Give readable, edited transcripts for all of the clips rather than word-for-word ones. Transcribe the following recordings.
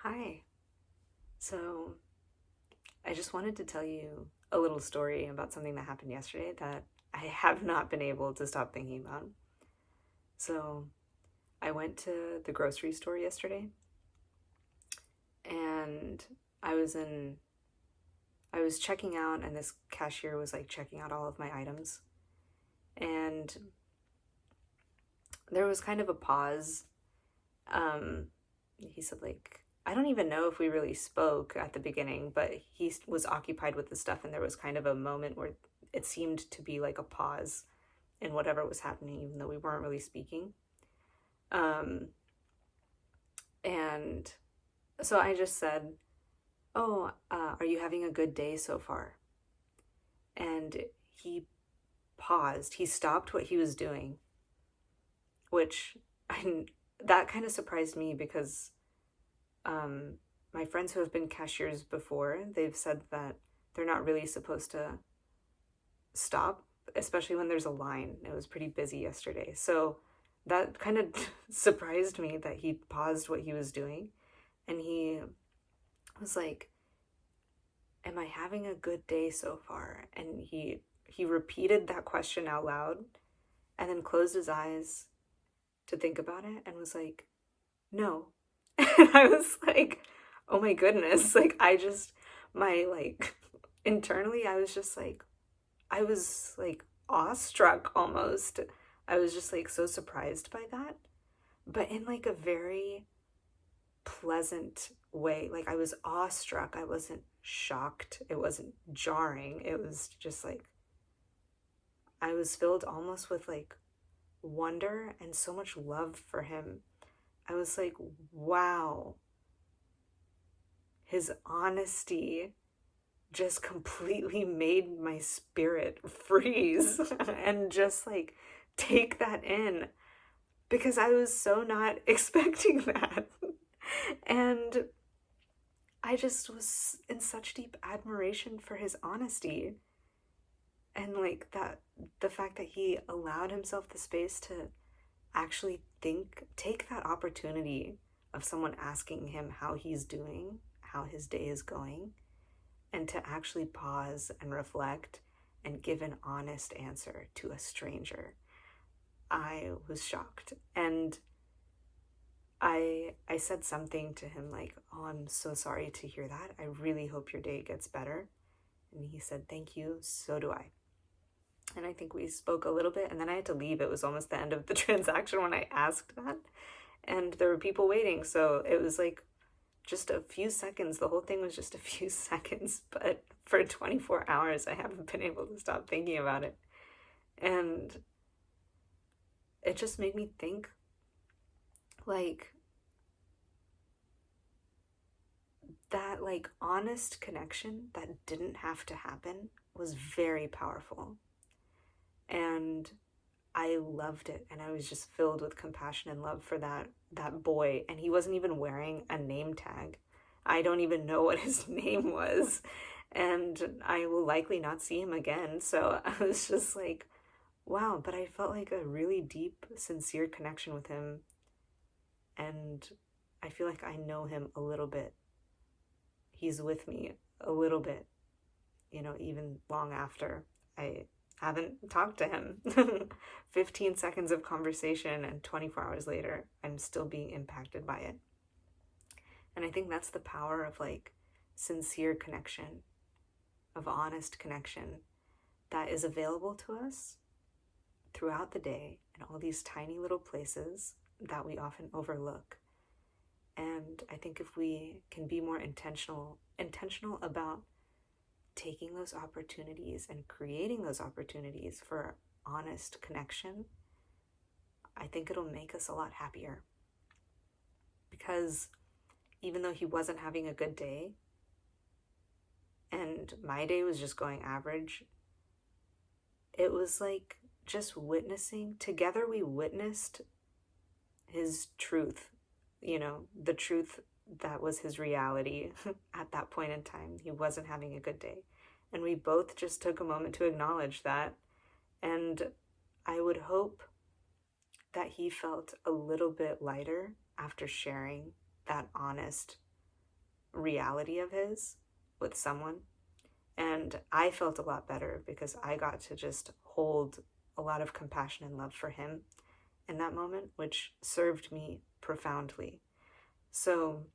Hi. So, I just wanted to tell you a little story about something that happened yesterday that I have not been able to stop thinking about. So, I went to the grocery store yesterday and I was in I was checking out and this cashier was like checking out all of my items and there was kind of a pause. He said I don't even know if we really spoke at the beginning, but he was occupied with the stuff, and there was kind of a moment where it seemed to be like a pause in whatever was happening, even though we weren't really speaking. Um, and so I just said, "Oh, are you having a good day so far?" And he paused. He stopped what he was doing, which I that kind of surprised me because um, my friends who have been cashiers before, they've said that they're not really supposed to stop, especially when there's a line. It was pretty busy yesterday. So that kind of surprised me that he paused what he was doing and he was like, "Am I having a good day so far?" And he repeated that question out loud and then closed his eyes to think about it and was like, "No." And I was like, "Oh my goodness." My internally, I was like awestruck almost. I was just like so surprised by that, but in like a very pleasant way. Like I was awestruck. I wasn't shocked. It wasn't jarring. It was just like I was filled almost with like wonder and so much love for him. I was like, wow, his honesty just completely made my spirit freeze and just like take that in because I was so not expecting that. And I just was in such deep admiration for his honesty and like that the fact that he allowed himself the space to actually take that opportunity of someone asking him how he's doing, how his day is going, and to actually pause and reflect and give an honest answer to a stranger. I was shocked. And I said something to him like, "Oh, I'm so sorry to hear that. I really hope your day gets better." And he said, "Thank you. So do I." And I think we spoke a little bit and then I had to leave. It was almost the end of the transaction when I asked that. And there were people waiting. So it was like just a few seconds. The whole thing was just a few seconds. But for 24 hours, I haven't been able to stop thinking about it. And it just made me think like that, like honest connection that didn't have to happen was very powerful. And I loved it, and I was just filled with compassion and love for that boy, and he wasn't even wearing a name tag. I don't even know what his name was, and I will likely not see him again. So I was just like, wow, but I felt like a really deep, sincere connection with him, and I feel like I know him a little bit. He's with me a little bit, even long after I haven't talked to him. 15 seconds of conversation, and 24 hours later, I'm still being impacted by it. And I think that's the power of like sincere connection, of honest connection that is available to us throughout the day in all these tiny little places that we often overlook. And I think if we can be more intentional about taking those opportunities and creating those opportunities for honest connection, I think it'll make us a lot happier. Because even though he wasn't having a good day and my day was just going average, it was like just witnessing together, we witnessed his truth, the truth that was his reality at that point in time. He wasn't having a good day. And we both just took a moment to acknowledge that. And I would hope that he felt a little bit lighter after sharing that honest, reality of his with someone. And I felt a lot better because I got to just hold a lot of compassion and love for him in that moment, which served me profoundly. So,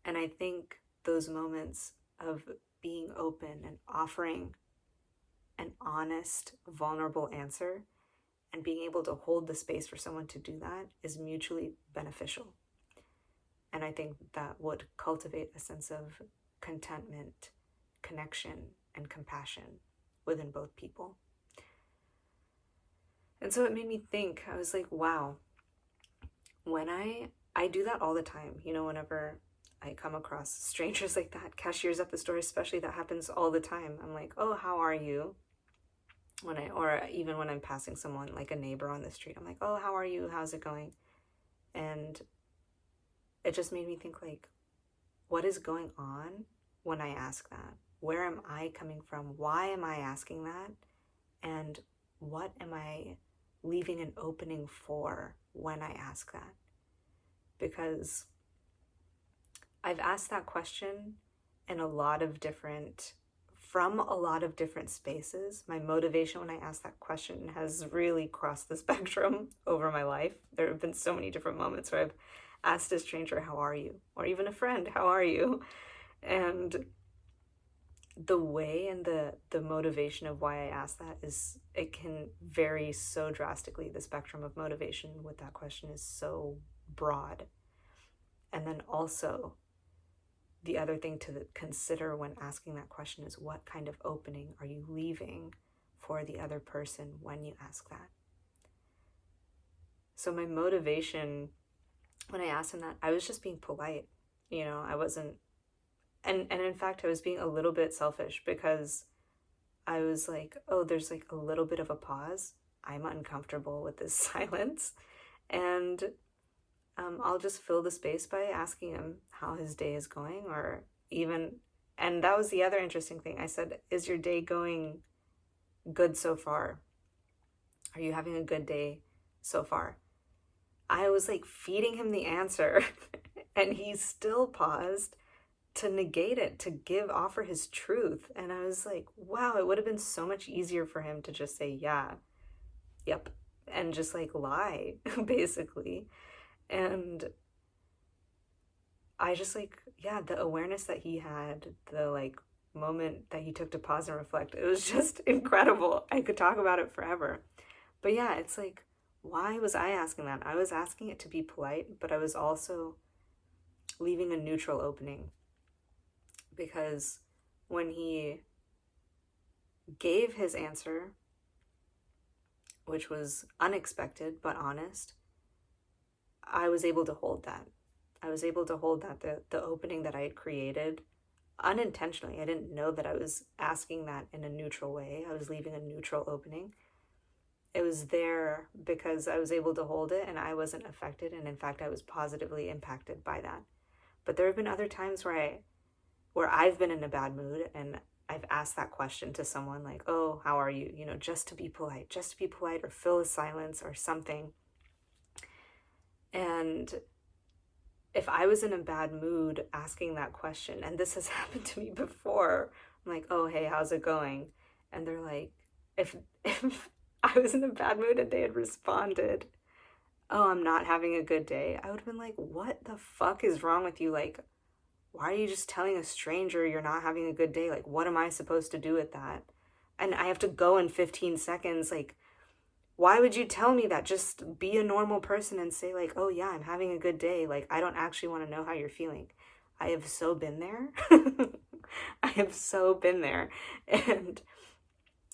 and I think those moments of being open and offering an honest, vulnerable answer and being able to hold the space for someone to do that is mutually beneficial. And I think that would cultivate a sense of contentment, connection, and compassion within both people. And so it made me think, I was like, wow, when I do that all the time, whenever I come across strangers like that, cashiers at the store especially, that happens all the time. I'm like, oh, how are you? Or even when I'm passing someone, like a neighbor on the street, I'm like, oh, how are you? How's it going? And it just made me think, like, what is going on when I ask that? Where am I coming from? Why am I asking that? And what am I leaving an opening for when I ask that? Because I've asked that question in from a lot of different spaces. My motivation when I ask that question has really crossed the spectrum over my life. There have been so many different moments where I've asked a stranger, how are you? Or even a friend, how are you? And the way and the motivation of why I ask that is, it can vary so drastically. The spectrum of motivation with that question is so broad. And then also, the other thing to consider when asking that question is, what kind of opening are you leaving for the other person when you ask that? So my motivation when I asked him that, I was just being polite. I wasn't, and in fact, I was being a little bit selfish because I was like, oh, there's like a little bit of a pause. I'm uncomfortable with this silence. And I'll just fill the space by asking him how his day is going, or even, and that was the other interesting thing. I said, is your day going good so far? Are you having a good day so far? I was like feeding him the answer and he still paused to negate it, to offer his truth. And I was like, wow, it would have been so much easier for him to just say, yeah, yep, and just like lie, basically. And I just like, yeah, the awareness that he had, the like moment that he took to pause and reflect, it was just incredible. I could talk about it forever. But yeah, it's like, why was I asking that? I was asking it to be polite, but I was also leaving a neutral opening. Because when he gave his answer, which was unexpected but honest, I was able to hold that. I was able to hold that, the opening that I had created unintentionally. I didn't know that I was asking that in a neutral way. I was leaving a neutral opening. It was there because I was able to hold it and I wasn't affected. And in fact, I was positively impacted by that. But there have been other times where I've been in a bad mood and I've asked that question to someone like, oh, how are you? Just to be polite, or fill a silence or something. And if I was in a bad mood asking that question, and this has happened to me before, I'm like, oh, hey, how's it going? And they're like, if I was in a bad mood and they had responded, oh, I'm not having a good day, I would have been like, what the fuck is wrong with you? Like, why are you just telling a stranger you're not having a good day? Like, what am I supposed to do with that? And I have to go in 15 seconds. Like, why would you tell me that? Just be a normal person and say like, oh yeah, I'm having a good day. Like, I don't actually want to know how you're feeling. I have so been there. I have so been there. And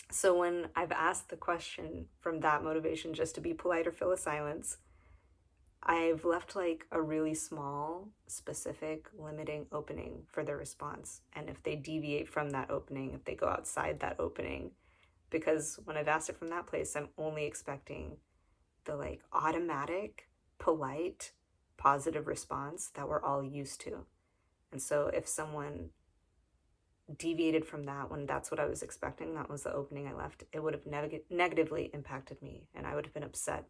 so when I've asked the question from that motivation, just to be polite or fill a silence, I've left like a really small, specific, limiting opening for their response. And if they deviate from that opening, if they go outside that opening, because when I've asked it from that place, I'm only expecting the like automatic, polite, positive response that we're all used to. And so if someone deviated from that when that's what I was expecting, that was the opening I left, it would have negatively impacted me and I would have been upset,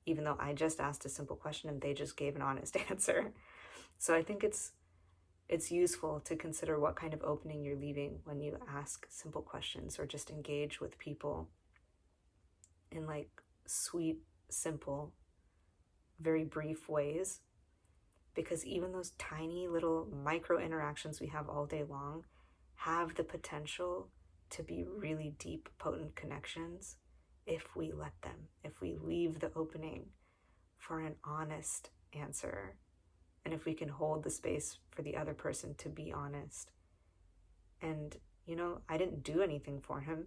even though I just asked a simple question and they just gave an honest answer. So I think it's it's useful to consider what kind of opening you're leaving when you ask simple questions or just engage with people in like sweet, simple, very brief ways. Because even those tiny little micro interactions we have all day long have the potential to be really deep, potent connections if we let them, if we leave the opening for an honest answer, and if we can hold the space for the other person to be honest. And, I didn't do anything for him.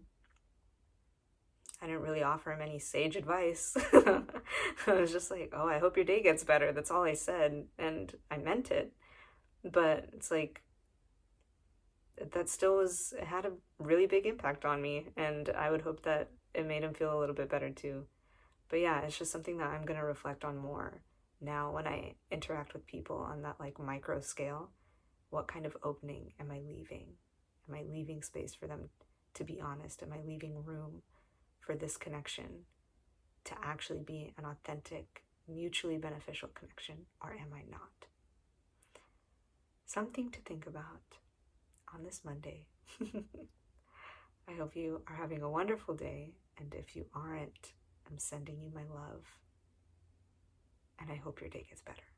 I didn't really offer him any sage advice. I was just like, oh, I hope your day gets better. That's all I said. And I meant it. But it's like, that still it had a really big impact on me. And I would hope that it made him feel a little bit better too. But yeah, it's just something that I'm going to reflect on more now when I interact with people on that like micro scale. What kind of opening am I leaving? Am I leaving space for them to be honest? Am I leaving room for this connection to actually be an authentic, mutually beneficial connection, or am I not? Something to think about on this Monday. I hope you are having a wonderful day, and if you aren't, I'm sending you my love, and I hope your day gets better.